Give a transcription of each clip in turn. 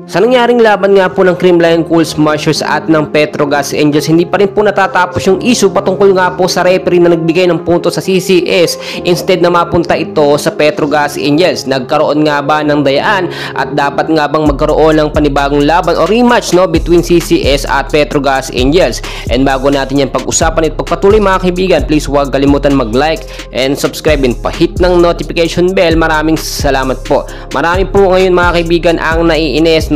Sa nangyaring laban nga po ng Creamline Cool Smashers at ng Petrogas Angels, hindi pa rin po natatapos yung issue patungkol nga po sa referee na nagbigay ng punto sa CCS instead na mapunta ito sa Petrogas Angels. Nagkaroon nga ba ng dayaan at dapat nga bang magkaroon ng panibagong laban o rematch between CCS at Petrogas Angels? And bago natin yan pag-usapan at pagpatuloy mga kaibigan, please huwag kalimutan mag-like and subscribe and pa-hit ng notification bell. Maraming salamat po. Marami po ngayon mga kaibigan ang naiinis,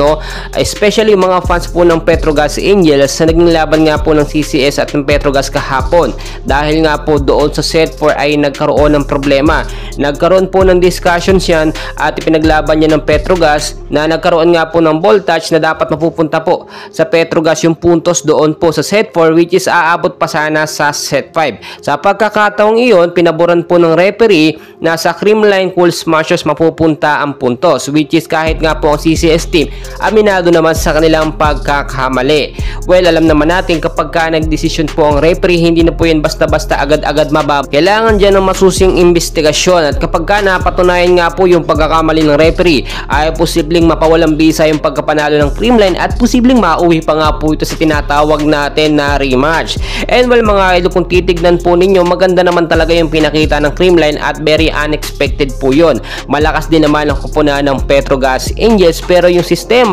especially yung mga fans po ng Petrogas Angels sa naging laban nga po ng CCS at ng Petrogas kahapon, dahil nga po doon sa set 4 ay nagkaroon ng problema. Nagkaroon po ng discussions yan at ipinaglaban niya ng Petrogas na nagkaroon nga po ng ball touch na dapat mapupunta po sa Petrogas yung puntos doon po sa set 4, which is aabot pa sana sa set 5. Sa pagkakataong iyon, pinaboran po ng referee na sa Creamline Cool Smashers mapupunta ang puntos, which is kahit nga po ang CCS team aminado naman sa kanilang pagkakamali. Well, alam naman natin kapag ka nagdesisyon po ang referee, hindi na po yan basta-basta agad-agad mababa. Kailangan dyan ng masusing investigasyon, at kapag ka napatunayan nga po yung pagkakamali ng referee, ay posibleng mapawalang bisa yung pagkapanalo ng Creamline at posibleng mauwi pa nga po ito sa tinatawag natin na rematch. And well mga idol, kung titignan po ninyo, maganda naman talaga yung pinakita ng Creamline at very unexpected po yun. Malakas din naman ang kupunan ng Petrogas Angels, pero yung sistema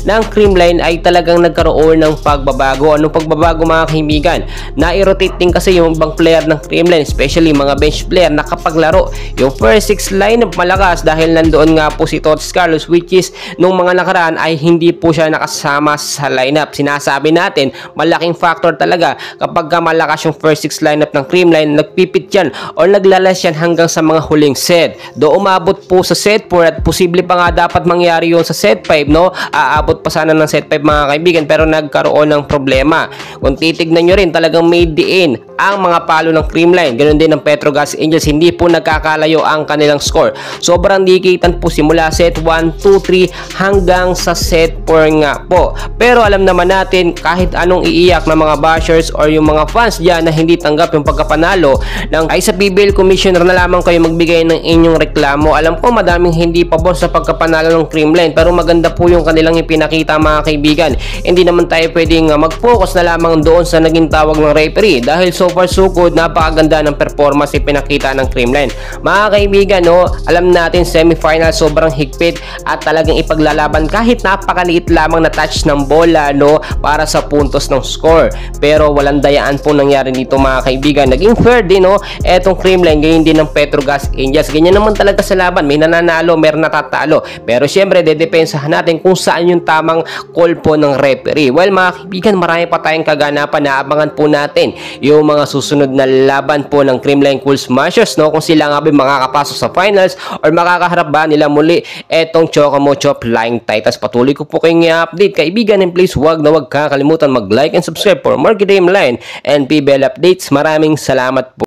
ng Creamline ay talagang nagkaroon ng pagbabago. Anong pagbabago mga kaibigan? Na-rotate din kasi yung ibang player ng Creamline, especially mga bench player na kapag laro. Yung first 6 lineup malakas dahil nandoon nga po si Tots Carlos, which is nung mga nakaraan ay hindi po siya nakasama sa lineup. Sinasabi natin, malaking factor talaga kapag malakas yung first 6 lineup ng Creamline, nagpipit yan o naglalas yan hanggang sa mga huling set. Do umabot po sa set 4 at posible pa nga dapat mangyari yun sa set 5, aabot pa sana ng set 5 mga kaibigan, pero nagkaroon ng problema. Kung titignan nyo rin, talagang made in ang mga palo ng Creamline. Ganoon din ng Petrogas Angels, hindi po nagkakalayo ang kanilang score. Sobrang dikitan po simula set 1, 2, 3 hanggang sa set 4 nga po. Pero alam naman natin, kahit anong iiyak ng mga bashers or yung mga fans dyan na hindi tanggap yung pagkapanalo ay sa PBL Commissioner na lamang kayo magbigay ng inyong reklamo. Alam ko madaming hindi pabor sa pagkapanalo ng Creamline, pero maganda po yung kanilang ipinakita mga kaibigan. Hindi naman tayo pwedeng mag-focus na lamang doon sa naging tawag ng referee, dahil so far so good, napakaganda ng performance ipinakita ng Creamline. Mga kaibigan, alam natin semifinal sobrang higpit at talagang ipaglalaban kahit napakaliit lamang na touch ng bola para sa puntos ng score. Pero walang dayaan po nangyari dito mga kaibigan. Naging fair din etong Creamline, ganyan din ng Petrogas Angels. Ganyan naman talaga sa laban, may nananalo, may natatalo. Pero syempre dedepensahan natin kung saan yung tamang call po ng referee. Well mga kaibigan, marami pa tayong kaganapan na abangan po natin yung mga susunod na laban po ng Creamline Cool Smashers, kung sila nga ba makakapasok sa finals or makakaharap ba nila muli etong Chocomocho Flying Titans. Patuloy ko po kayong i-update kaibigan, and please huwag kakalimutan mag-like and subscribe for more Creamline and PBL updates. Maraming salamat po.